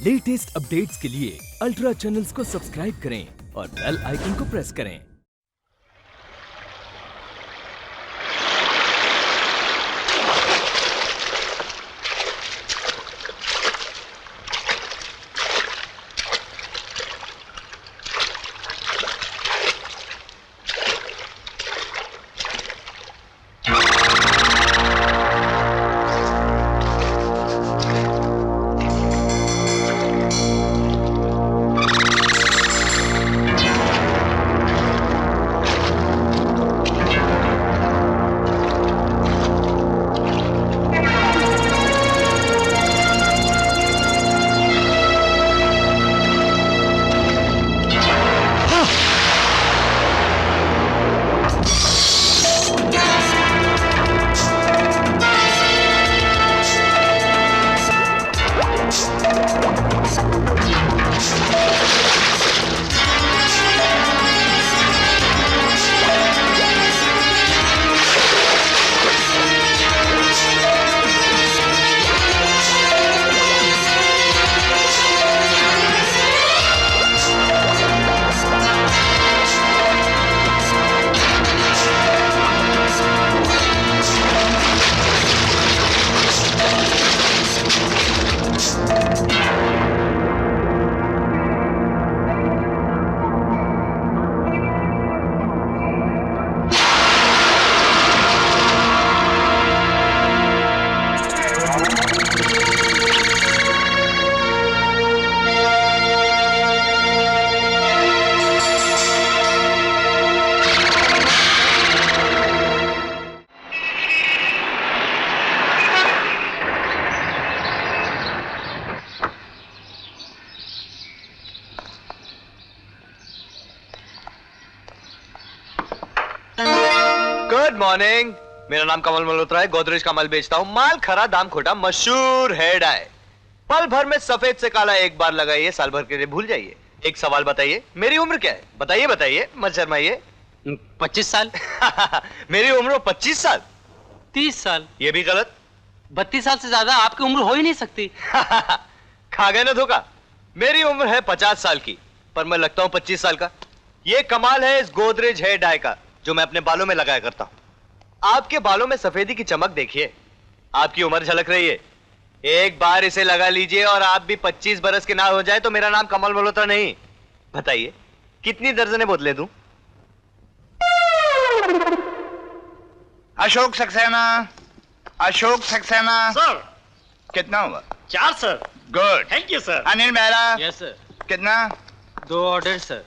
Latest updates के लिए ultra channels को सब्सक्राइब करें और बेल आइकन को प्रेस करें। गुड मॉर्निंग, मेरा नाम कमल मल्होत्रा है। गोदरेज का माल बेचता हूँ। माल खरा दाम खोटा, मशहूर हेड आए। पल भर में सफेद से काला एक बार लगाइए, साल भर के लिए भूल जाइए। एक सवाल बताइए, मेरी उम्र क्या है? बताइए बताइए, मत शर्माइए। 25 साल। मेरी उम्र 25 साल। 30 साल। ये भी गलत। 32 साल से ज्यादा आपकी उम्र हो ही नहीं सकती। खा गए ना धोखा। मेरी उम्र है 50 साल की, पर मैं लगता हूँ 25 साल का। ये कमाल है इस गोदरेज हेयर डाई का, जो मैं अपने बालों में लगाया करता हूं। आपके बालों में सफेदी की चमक देखिए, आपकी उम्र झलक रही है। एक बार इसे लगा लीजिए और आप भी 25 बरस के ना हो जाए तो मेरा नाम कमल मल्होत्रा नहीं। बताइए कितनी दर्जनें बोतलें दूं? अशोक सक्सेना, अशोक सक्सेना। सर कितना हुआ? 4 sir. Good, thank you sir. Anil Mehra. Yes sir. कितना? 2 order sir.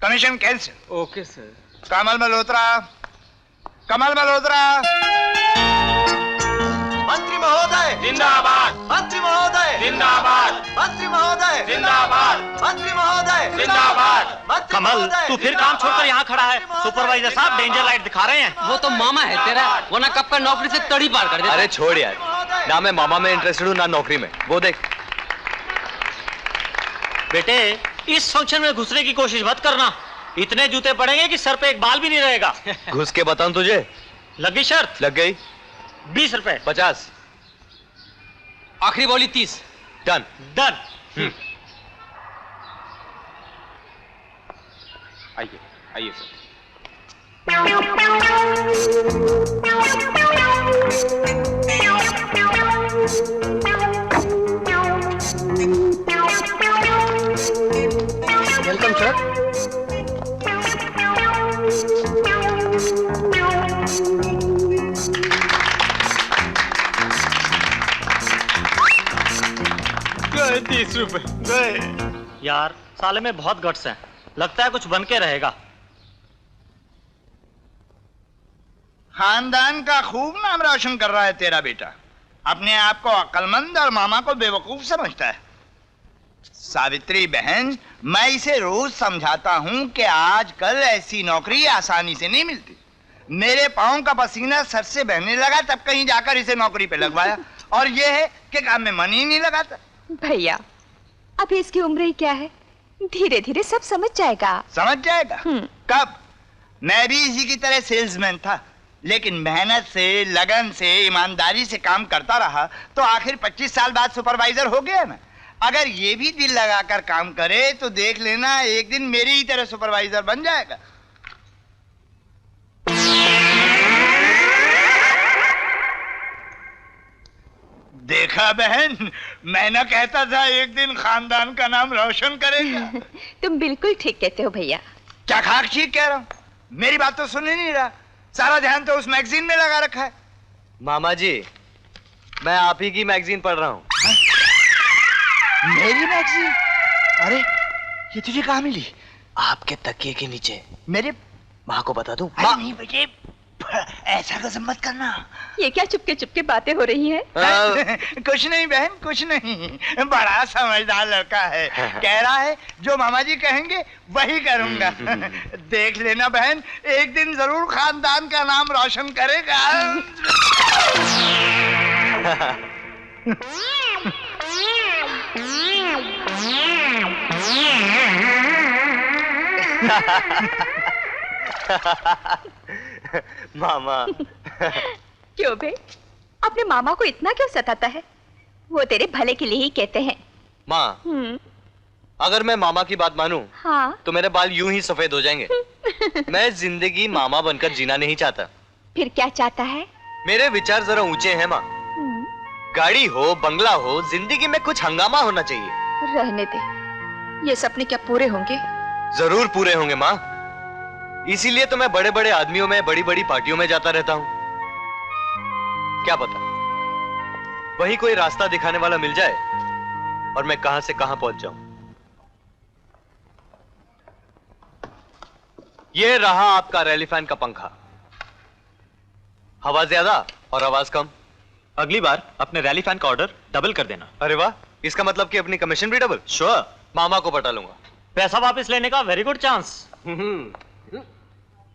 Commission cancel. Okay sir. Kamal Malhotra, Kamal Malhotra. मंत्री महोदय जिंदाबाद, मंत्री महोदय जिंदाबाद, मंत्री महोदय जिंदाबाद, मंत्री महोदय जिंदाबाद। मंत्री कमल, महोदय, तू फिर काम छोड़कर यहाँ खड़ा है। मंत्री महोदय, सुपरवाइजर साहब डेंजर लाइट दिखा रहे हैं। वो तो मामा है तेरा, वरना कब का नौकरी से तड़ी पार कर देता। अरे छोड़ यार, ना मैं मामा में इंटरेस्टेड हूँ ना नौकरी में। वो देख। बेटे, इस फंक्शन में घुसने की कोशिश मत करना। इतने जूते पड़ेंगे कि सर पे एक बाल भी नहीं रहेगा। घुस के बताऊं तुझे? लगी शर्त? लग गई। 20 रुपए। 50। आखिरी बोली 30। डन। डन। आइए आइए सर। Welcome sir. गए 30 रुपए गए। यार साले में बहुत गट्स हैं, लगता है कुछ बन के रहेगा। खानदान का खूब नाम रोशन कर रहा है तेरा बेटा। अपने आप को अक्लमंद और मामा को बेवकूफ समझता है। सावित्री बहन, मैं इसे रोज समझाता हूं कि आजकल ऐसी नौकरी आसानी से नहीं मिलती। मेरे पाँव का पसीना सर से बहने लगा, तब कहीं जाकर इसे नौकरी पे लगवाया, और ये है कि काम में मन ही नहीं लगाता। भैया, अभी इसकी उम्र ही क्या है, धीरे धीरे सब समझ जाएगा। समझ जाएगा? कब? मैं भी इसी की तरह सेल्समैन था, लेकिन मेहनत से, लगन से, ईमानदारी से काम करता रहा तो आखिर 25 साल बाद सुपरवाइजर हो गया ना। अगर ये भी दिल लगाकर काम करे तो देख लेना एक दिन मेरी ही तरह सुपरवाइजर बन जाएगा। देखा बहन, मैं ना कहता था एक दिन खानदान का नाम रोशन करेगा। तुम बिल्कुल ठीक कहते हो भैया। क्या खाक ठीक कह रहा हूँ? मेरी बात तो सुन ही नहीं रहा, सारा ध्यान तो उस मैगजीन में लगा रखा है। मामा जी, मैं आप ही की मैगजीन पढ़ रहा हूँ। मेरी मैगजीन? अरे ये तुझे कहाँ मिली? आपके तकिए के नीचे। मेरे माँ को बता दूं? अरे नहीं बेटे, ऐसा कसम मत करना। ये क्या चुपके चुपके बातें हो रही हैं? कुछ नहीं बहन, कुछ नहीं, बड़ा समझदार लड़का है। कह रहा है जो मामा जी कहेंगे वही करूंगा। देख लेना बहन, एक दिन जरूर खानदान का नाम रोशन करेगा। मामा। क्यों बे? अपने मामा को इतना क्यों सताता है? वो तेरे भले के लिए ही कहते हैं। माँ, अगर मैं मामा की बात मानूं, हाँ? तो मेरे बाल यूं ही सफेद हो जाएंगे। मैं जिंदगी मामा बनकर जीना नहीं चाहता। फिर क्या चाहता है? मेरे विचार जरा ऊंचे हैं माँ। गाड़ी हो, बंगला हो, जिंदगी में कुछ हंगामा होना चाहिए। रहने दे, ये सपने क्या पूरे होंगे? जरूर पूरे होंगे माँ। इसीलिए तो मैं बड़े बड़े आदमियों में, बड़ी बड़ी पार्टियों में जाता रहता हूँ। क्या पता वही कोई रास्ता दिखाने वाला मिल जाए और मैं कहां से कहां पहुंच जाऊं। ये रहा आपका रैली फैन का पंखा। हवा ज्यादा और आवाज कम। अगली बार अपने रैली फैन का ऑर्डर डबल कर देना। अरे वाह, इसका मतलब कि अपनी कमीशन भी डबल। श्योर। मामा को पटा लूंगा। पैसा वापस लेने का वेरी गुड चांस।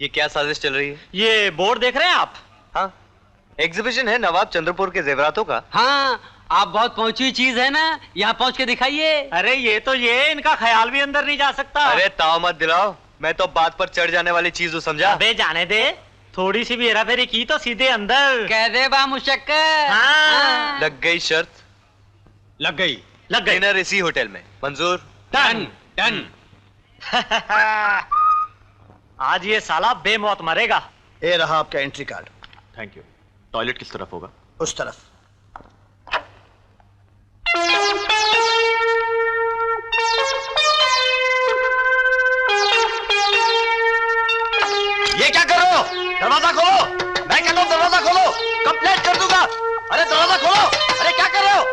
ये क्या साजिश चल रही है? ये बोर्ड देख रहे हैं आप? हाँ, एग्जीबिशन है नवाब चंद्रपुर के जेवरातों का। हाँ, आप बहुत पहुंची हुई चीज है ना, यहाँ पहुंच के दिखाइए। अरे ये इनका ख्याल भी अंदर नहीं जा सकता। अरे ताव मत दिलाओ, मैं तो बात पर चढ़ जाने वाली चीज हूँ, समझा? अबे जाने दे, थोड़ी सी भी हेरा फेरी की तो सीधे अंदर। कह दे बा मुशक्कर। हाँ। लग गई शर्त। लग गई। डिनर इसी होटल में मंजूर। Done done. आज ये साला बेमौत मरेगा। ये रहा आपका entry card. Thank you. Toilet किस तरफ होगा? उस तरफ। ये क्या कर रहे हो? दरवाजा खोलो। मैं कहता हूँ दरवाजा खोलो, कंप्लेंट कर दूंगा। अरे दरवाजा खोलो। अरे क्या कर रहे हो?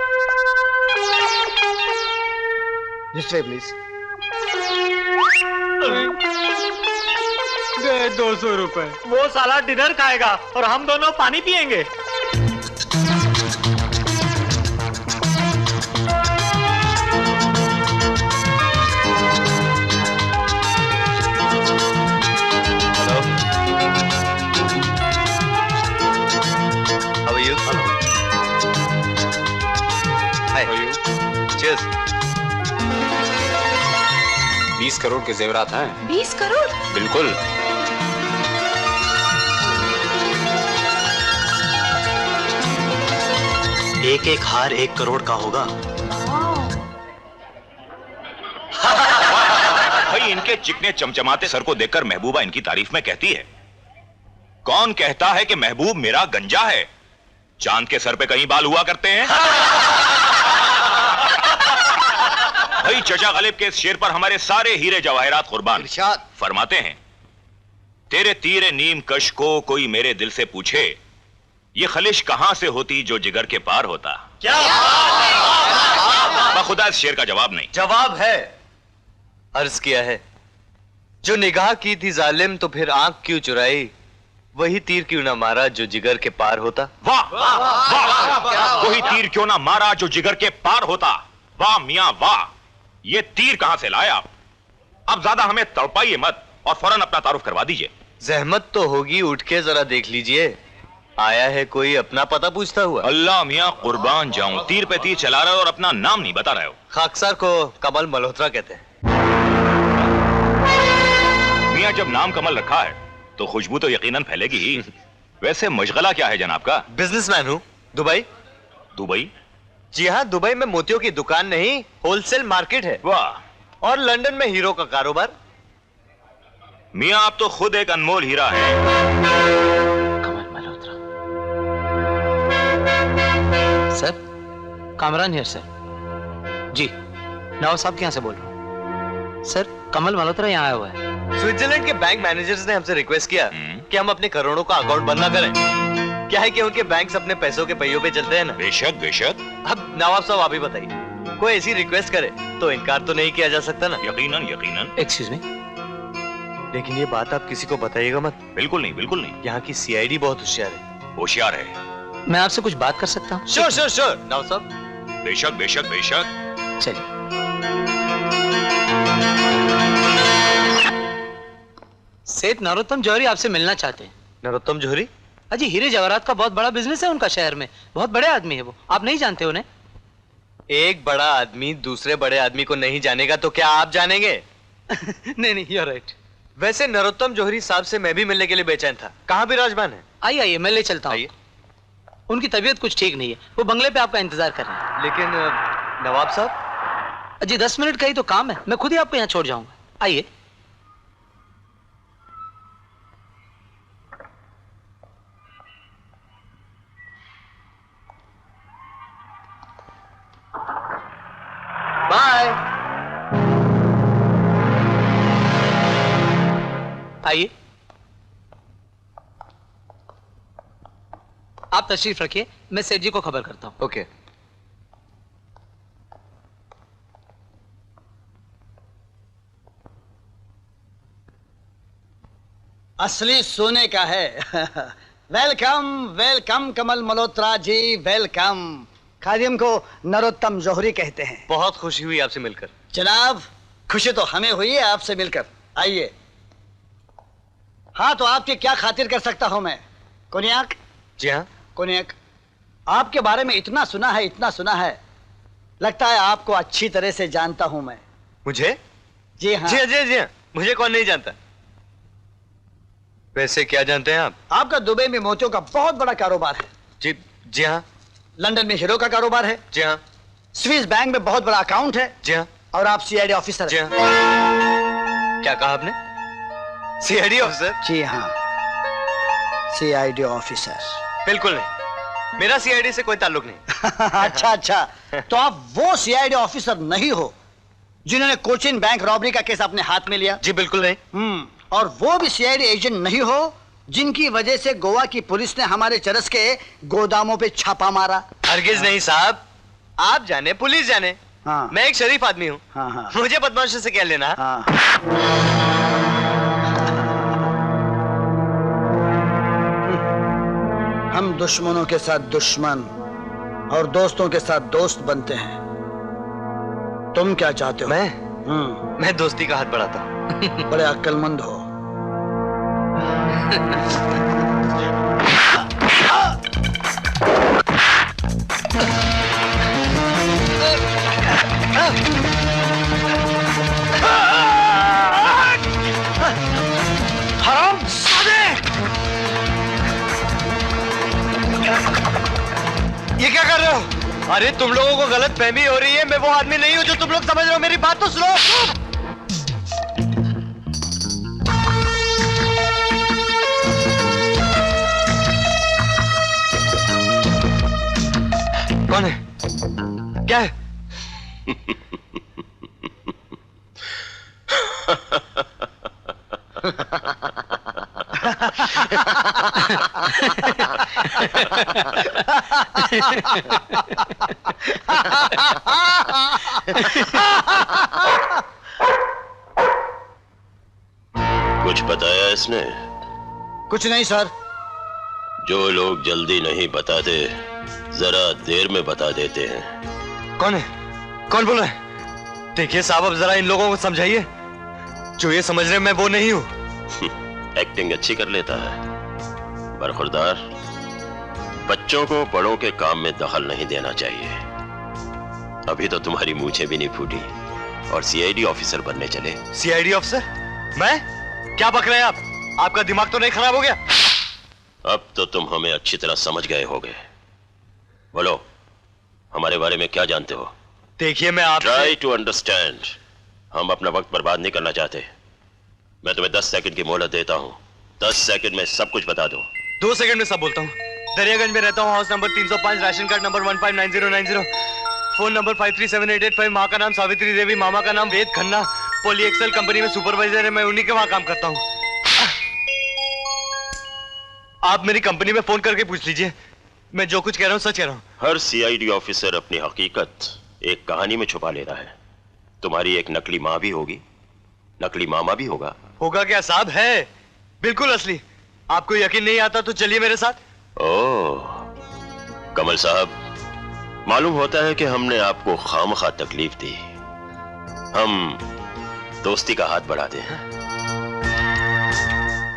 This way please. गए 200 रुपए। वो साला डिनर खाएगा और हम दोनों पानी पिएंगे। Hello, how are you? Hello, hi, how are you? Cheers. 20 crore के जेवरात हैं। 20 करोड़? बिल्कुल। एक एक हार 1 करोड़ का होगा। भाई इनके चिकने चमचमाते सर को देखकर महबूबा इनकी तारीफ में कहती है, कौन कहता है कि महबूब मेरा गंजा है? चांद के सर पे कहीं बाल हुआ करते हैं। भाई चचा गलिब के इस शेर पर हमारे सारे हीरे जवाहरात कुर्बान। फरमाते हैं, तेरे तीरे नीम कश को कोई मेरे दिल से पूछे, ये खलिश कहां से होती जो जिगर के पार होता। क्या? खुदा इस शेर का जवाब नहीं। जवाब है। अर्ज किया है, जो निगाह की थी जालिम तो फिर आंख क्यों चुराई, वही तीर क्यों ना मारा जो जिगर के पार होता। वाह वाह, वही तीर क्यों ना मारा जो जिगर के पार होता। वाह मियां वाह, ये तीर कहां से लाए आप? अब ज्यादा हमें तड़पाइए मत और फौरन अपना तारुफ करवा दीजिए। जहमत तो होगी, उठ के जरा देख लीजिए। आया है कोई अपना पता पूछता हुआ? अल्लाह मियां कुर्बान जाऊं, तीर पे तीर चला रहे हो और अपना नाम नहीं बता रहे हो। खाकसार को कमल मल्होत्रा कहते हैं। मियां जब नाम कमल रखा है तो खुशबू तो यकीनन फैलेगी ही। वैसे मशगला क्या है जनाब का? बिजनेसमैन हूं, दुबई। दुबई? जी हाँ, दुबई में मोतियों की दुकान नहीं, होलसेल मार्केट है। वाह। और लंदन में हीरो का कारोबार। मियां आप तो खुद एक अनमोल हीरा है। Kamal Malhotra. Sir, Kamran here sir. जी, नवाब साहब के यहाँ से बोल रहा हूँ। सर, कमल मल्होत्रा यहाँ आया हुआ है। स्विट्जरलैंड के बैंक मैनेजर्स ने हमसे रिक्वेस्ट किया कि हम अपने करोड़ों का अकाउंट बंद ना करें। क्या है कि उनके बैंक्स अपने पैसों के पहियों पे चलते हैं ना। बेशक बेशक। अब नवाब साहब आप ही बताइए, कोई ऐसी रिक्वेस्ट करे तो इनकार तो नहीं किया जा सकता ना। यकीनन यकीनन। Excuse me. लेकिन ये बात आप किसी को बताइएगा मत। बिल्कुल नहीं, बिल्कुल नहीं। यहाँ की सीआईडी बहुत होशियार है। होशियार है। मैं आपसे कुछ बात कर सकता हूँ? श्योर श्योर श्योर नवाब साहब। बेशक बेशक बेशक। चलिए। सेठ नरोत्तम जौहरी आपसे मिलना चाहते हैं। नरोत्तम जौहरी? अजी, हीरे जवाहरात का बहुत बड़ा बिजनेस है उनका शहर में। बहुत बड़े आदमी है वो, आप नहीं जानते उन्हें? एक बड़ा आदमी दूसरे बड़े आदमी को नहीं जानेगा तो क्या आप जानेंगे? नहीं नहीं, यू आर राइट। वैसे नरोत्तम जौहरी साहब से मैं भी मिलने के लिए बेचैन था। कहाँ विराजमान है? आइए आइए, मैं ले चलता हूँ। आइए। उनकी तबीयत कुछ ठीक नहीं है, वो बंगले पे आपका इंतजार कर रहे हैं। लेकिन नवाब साहब? अजी, 10 मिनट का ही तो काम है, मैं खुद ही आपको यहाँ छोड़ जाऊंगा। आइए। बाय। आइए। आप तशरीफ रखिए, मैं सेठ जी को खबर करता हूँ। ओके। असली सोने का है। वेलकम वेलकम कमल मल्होत्रा जी, वेलकम। खादिम को नरोत्तम जौहरी कहते हैं। बहुत खुशी हुई आपसे मिलकर। जनाब, खुशी तो हमें हुई है आपसे मिलकर। आइए। हाँ, तो आपकी क्या खातिर कर सकता हूं मैं? कोनियाक? जी हाँ। कोनियाक। आपके बारे में इतना सुना है, इतना सुना है, लगता है आपको अच्छी तरह से जानता हूं मैं। मुझे? जी हाँ। जी हाँ जी हाँ, मुझे कौन नहीं जानता। वैसे क्या जानते हैं आप? आपका दुबई में मोतियों का बहुत बड़ा कारोबार है। जी हाँ। लंदन में हीरो का कारोबार है। जी हाँ। स्विस बैंक में बहुत बड़ा अकाउंट है। जी हाँ। और आप सीआईडी ऑफिसर जी हाँ। क्या कहा आपने? CID officer? जी हाँ, सीआईडी ऑफिसर। बिल्कुल नहीं, मेरा सीआईडी से कोई ताल्लुक नहीं। अच्छा अच्छा, तो आप वो सीआईडी ऑफिसर नहीं हो जिन्होंने कोचिन बैंक रॉबरी का केस अपने हाथ में लिया? जी बिल्कुल नहीं। और वो भी सीआईडी एजेंट नहीं हो जिनकी वजह से गोवा की पुलिस ने हमारे चरस के गोदामों पे छापा मारा? हरगिज नहीं साहब, आप जाने पुलिस जाने। हाँ। मैं एक शरीफ आदमी हूँ। हाँ हाँ। मुझे बदमाशों से क्या लेना? हाँ। हम दुश्मनों के साथ दुश्मन और दोस्तों के साथ दोस्त बनते हैं। तुम क्या चाहते हो? मैं दोस्ती का हाथ बढ़ाता हूँ। बड़े अक्लमंद हो। हराम सादे! ये क्या कर रहे हो? अरे तुम लोगों को गलत फहमी हो रही है। मैं वो आदमी नहीं हूँ जो तुम लोग समझ रहे हो। मेरी बात तो सुनो। कौन है? क्या है? कुछ बताया इसने? कुछ नहीं सर। जो लोग जल्दी नहीं बताते, जरा देर में बता देते हैं। कौन है? कौन बोल रहा है? देखिए साहब, अब जरा इन लोगों को समझाइए। जो ये समझ रहे हैं मैं वो नहीं हूं। एक्टिंग अच्छी कर लेता है। बरखुरदार, बच्चों को बड़ों के काम में दखल नहीं देना चाहिए। अभी तो तुम्हारी मूछें भी नहीं फूटी और सीआईडी ऑफिसर बनने चले। CID officer? मैं? क्या बक रहे हैं आप? आपका दिमाग तो नहीं खराब हो गया? अब तो तुम हमें अच्छी तरह समझ गए होगे। बोलो, हमारे बारे में क्या जानते हो? देखिए मैं आप ट्राई टू अंडरस्टैंड। हम अपना वक्त बर्बाद नहीं करना चाहते। मैं तुम्हें 10 सेकंड की मोहलत देता हूँ। 10 सेकंड में सब कुछ बता दो। 2 सेकंड में सब बोलता हूँ। दरियागंज में रहता हूँ, house number 305, ration card number 159090, phone number 537885, माँ का नाम सावित्री देवी, मामा का नाम वेद खन्ना, पॉली एक्सेल कंपनी में सुपरवाइजर है, मैं उन्हीं के वहां काम करता हूँ। आप मेरी कंपनी में फोन करके पूछ लीजिए, मैं जो कुछ कह रहा हूँ सच कह रहा हूँ। हर सीआईडी ऑफिसर अपनी हकीकत एक कहानी में छुपा ले रहा है। तुम्हारी एक नकली माँ भी होगी, नकली मामा भी होगा। होगा क्या साहब? है बिल्कुल असली। आपको यकीन नहीं आता तो चलिए मेरे साथ। ओह कमल साहब, मालूम होता है कि हमने आपको खामखा तकलीफ दी। हम दोस्ती का हाथ बढ़ाते हैं।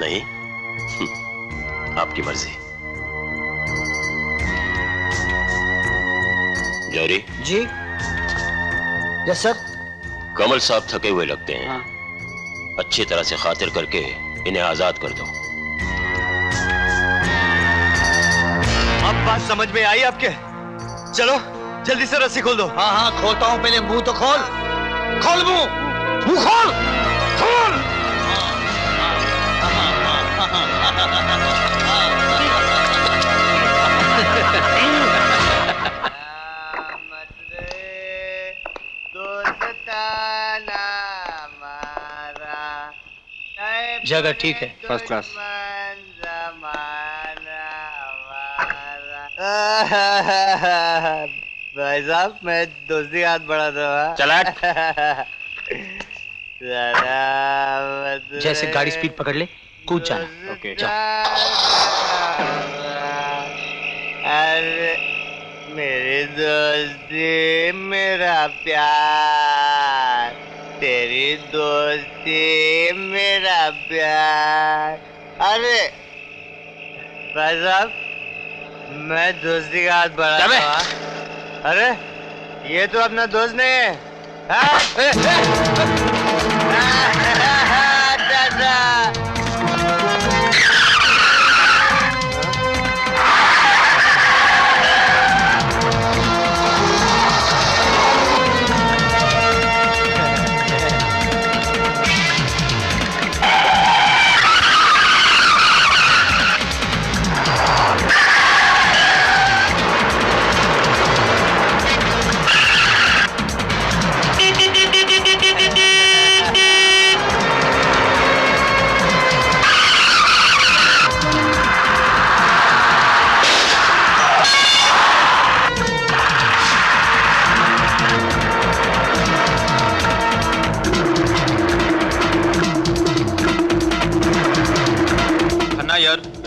नहीं आपकी मर्जी। जौहरी जी। Yes sir. कमल साहब थके हुए लगते हैं। अच्छी तरह से खातिर करके इन्हें आजाद कर दो। अब बात समझ में आई आपके? चलो जल्दी से रस्सी खोल दो। हाँ हाँ खोलता हूँ, पहले मुंह तो खोल। खोल मुंह, मुंह खोल, खोल। जगह ठीक है, फर्स्ट क्लास। भाई साहब मैं दोस्ती का हाथ बढ़ा था। चला जैसे गाड़ी स्पीड पकड़ ले कूद जाना। ओके अरे मेरी दोस्ती मेरा प्यार, तेरी दोस्ती मेरा प्यार। अरे भाई साहब मैं दोस्ती का हाथ बढ़ा था। अरे ये तो अपना दोस्त नहीं है।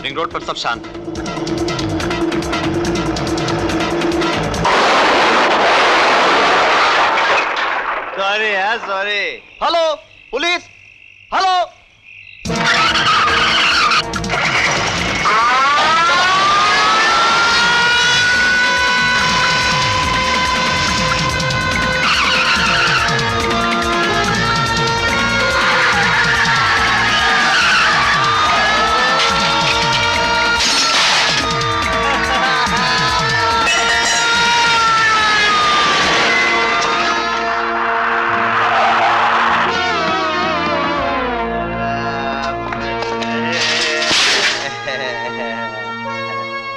रिंग रोड पर सब शांत है। सॉरी है सॉरी। Hello police, hello.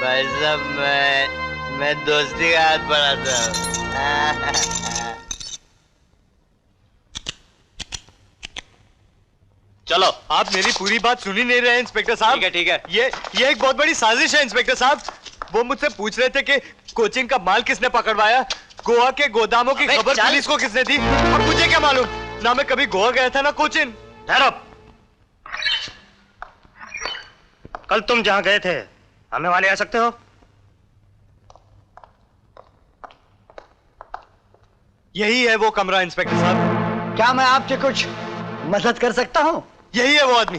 भाई साहब मैं दोस्ती का हाथ बढ़ाता हूँ। चलो। आप मेरी पूरी बात सुन ही नहीं रहे इंस्पेक्टर साहब। ठीक है ठीक है। ये एक बहुत बड़ी साजिश है इंस्पेक्टर साहब। वो मुझसे पूछ रहे थे कि कोचिन का माल किसने पकड़वाया, गोवा के गोदामों की खबर पुलिस को किसने दी। अब मुझे क्या मालूम, ना मैं कभी गोवा गया था ना कोचिन। ठहरो। कल तुम जहां गए थे हमें वहां ले आ सकते हो? यही है वो कमरा इंस्पेक्टर साहब। क्या मैं आपकी कुछ मदद कर सकता हूँ? यही है वो आदमी।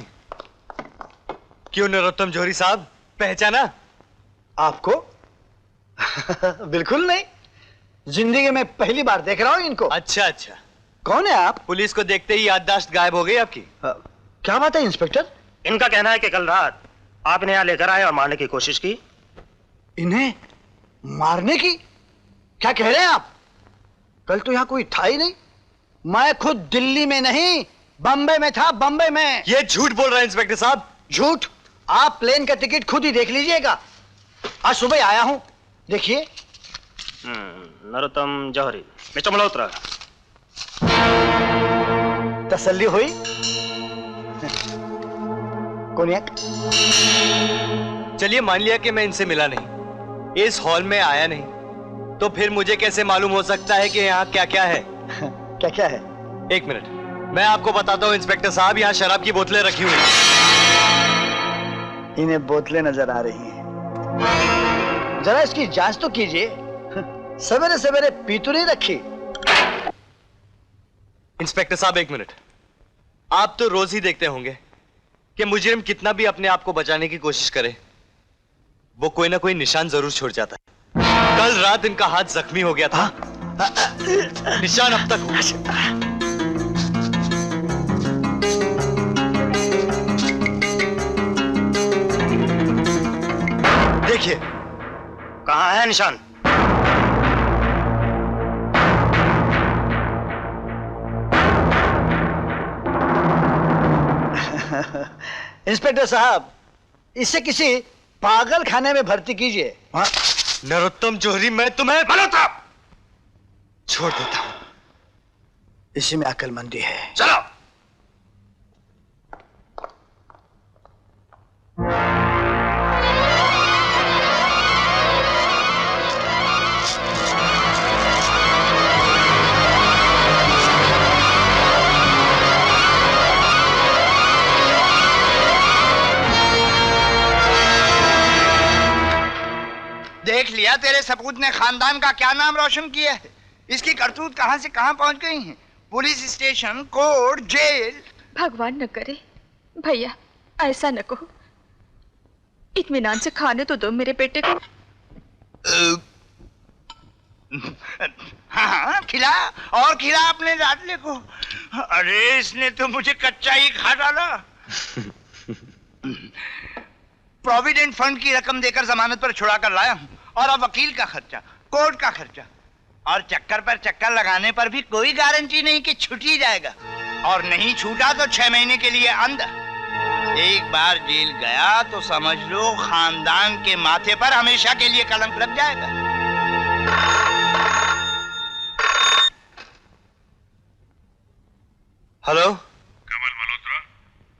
क्यों नरोत्तम जौहरी साहब, पहचाना आपको? बिल्कुल नहीं, जिंदगी में पहली बार देख रहा हूँ इनको। अच्छा अच्छा। कौन है आप? पुलिस को देखते ही याददाश्त गायब हो गई आपकी। क्या बात है इंस्पेक्टर? इनका कहना है कि कल रात आपने यहाँ लेकर आए और मारने की कोशिश की। इन्हें मारने की? क्या कह रहे हैं आप? कल तो यहाँ कोई था ही नहीं। मैं खुद दिल्ली में नहीं, बम्बई में था, बम्बई में। ये झूठ बोल रहे हैं इंस्पेक्टर साहब। झूठ? आप प्लेन का टिकट खुद ही देख लीजिएगा। आज सुबह आया हूं, देखिए। नरोत्तम जौहरी, मिस्टर मल्होत्रा। तसल्ली हुई? कोनियाक? चलिए मान लिया कि मैं इनसे मिला नहीं, इस हॉल में आया नहीं, तो फिर मुझे कैसे मालूम हो सकता है कि यहाँ क्या क्या है? क्या क्या है? एक मिनट, मैं आपको बताता हूँ इंस्पेक्टर साहब। यहाँ शराब की बोतलें रखी हुई हैं। इन्हें बोतलें नजर आ रही हैं। जरा इसकी जांच तो कीजिए। सवेरे सवेरे पी तो नहीं रखी? इंस्पेक्टर साहब एक मिनट, आप तो रोज ही देखते होंगे कि मुजरिम कितना भी अपने आप को बचाने की कोशिश करे, वो कोई ना कोई निशान जरूर छोड़ जाता है। कल रात इनका हाथ जख्मी हो गया था, निशान अब तक देखिए। कहाँ है निशान? इंस्पेक्टर साहब, इसे किसी पागल खाने में भर्ती कीजिए। नरोत्तम जौहरी, मैं तुम्हें मल्होत्रा छोड़ देता हूं। इसी में अक्लमंदी है। चलो। देख लिया, तेरे सपूत ने खानदान का क्या नाम रोशन किया है। इसकी करतूत कहां से कहां पहुंच गई है। Police station, court, jail. भगवान न करे भैया, ऐसा न कहो। इत्मीनान से खाने तो दो मेरे बेटे को। हाँ, खिला और खिला अपने लाडले को। अरे इसने तो मुझे कच्चा ही खा डाला। प्रोविडेंट फंड की रकम देकर जमानत पर छुड़ा कर लाया हूं, और अब वकील का खर्चा, कोर्ट का खर्चा, और चक्कर पर चक्कर लगाने पर भी कोई गारंटी नहीं कि छूट ही जाएगा, और नहीं छूटा तो 6 महीने के लिए अंदर। एक बार जेल गया तो समझ लो खानदान के माथे पर हमेशा के लिए कलंक लग जाएगा। हेलो, कमल मल्होत्रा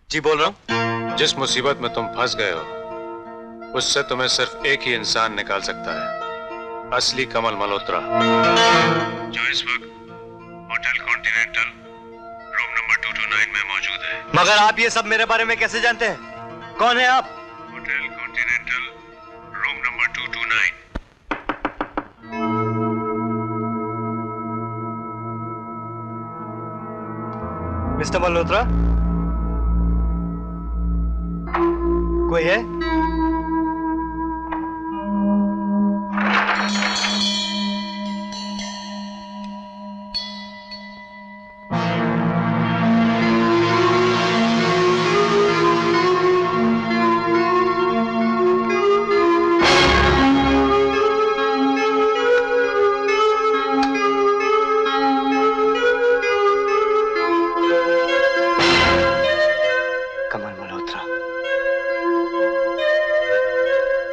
जी बोल रहा हूं। जिस मुसीबत में तुम फंस गए हो, उससे तुम्हें सिर्फ एक ही इंसान निकाल सकता है, असली कमल मल्होत्रा, जो इस वक्त होटल कॉन्टिनेंटल रूम नंबर 229 में मौजूद है। मगर आप ये सब मेरे बारे में कैसे जानते हैं? कौन है आप? Hotel continental room number 229। Mister Malhotra, कोई है?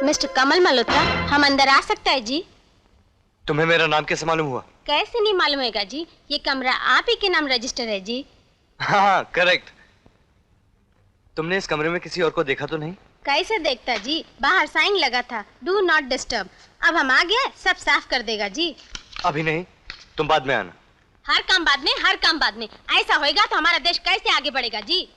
मिस्टर कमल मल्होत्रा, हम अंदर आ सकते हैं जी? तुम्हें मेरा नाम कैसे मालूम हुआ? कैसे नहीं मालूम होगा जी, ये कमरा आप ही के नाम रजिस्टर है जी। हाँ करेक्ट। तुमने इस कमरे में किसी और को देखा तो नहीं? कैसे देखता जी, बाहर साइन लगा था, डू नॉट डिस्टर्ब। अब हम आ गए, सब साफ कर देगा जी। अभी नहीं, तुम बाद में आना। हर काम बाद में, हर काम बाद में। ऐसा होएगा तो हमारा देश कैसे आगे बढ़ेगा जी?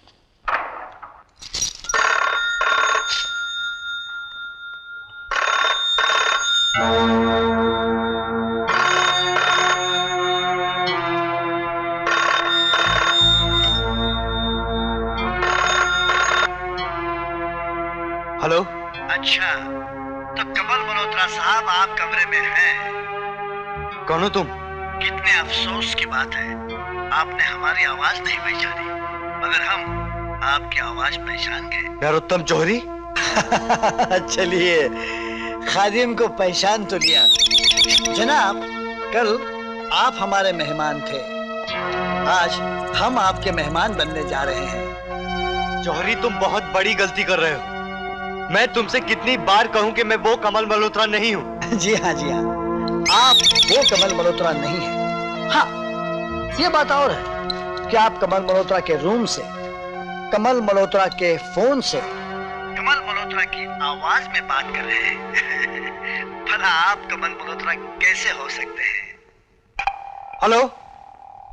हेलो। अच्छा, तो कमल मल्होत्रा साहब आप कमरे में हैं। कौन हो तुम? कितने अफसोस की बात है, आपने हमारी आवाज नहीं पहचानी, मगर हम आपकी आवाज पहचान गए। नरोत्तम जौहरी। चलिए, खादिम को पहचान तो लिया। जनाब, कल आप हमारे मेहमान थे, आज हम आपके मेहमान बनने जा रहे हैं। जौहरी, तुम बहुत बड़ी गलती कर रहे हो। मैं तुमसे कितनी बार कहूं कि मैं वो कमल मल्होत्रा नहीं हूं। जी हाँ, जी हाँ, आप वो कमल मल्होत्रा नहीं हैं। हाँ, ये बात और है कि आप कमल मल्होत्रा के रूम से, कमल मल्होत्रा के फोन से, कमल मल्होत्रा की आवाज में बात कर रहे हैं। भला आप कमल मल्होत्रा कैसे हो सकते हैं? Hello,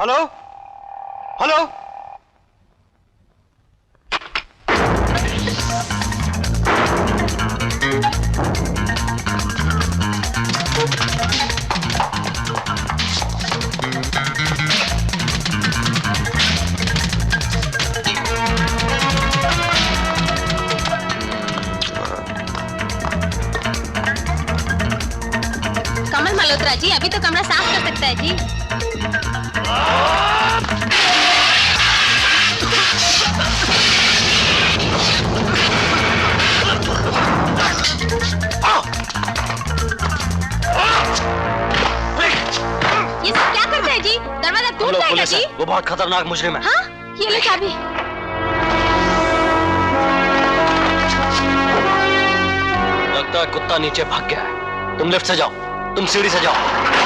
hello, hello. Kamal Malhotra ji अभी तो कमरा साफ कर सकता है जी। ये सब क्या करते हैं जी? दरवाजा टूट जाएगा जी। वो बहुत खतरनाक मुजरिम है। हाँ, ये ले चाबी। लगता है कुत्ता नीचे भाग गया है। तुम लिफ्ट से जाओ, तुम सीढ़ी से जाओ।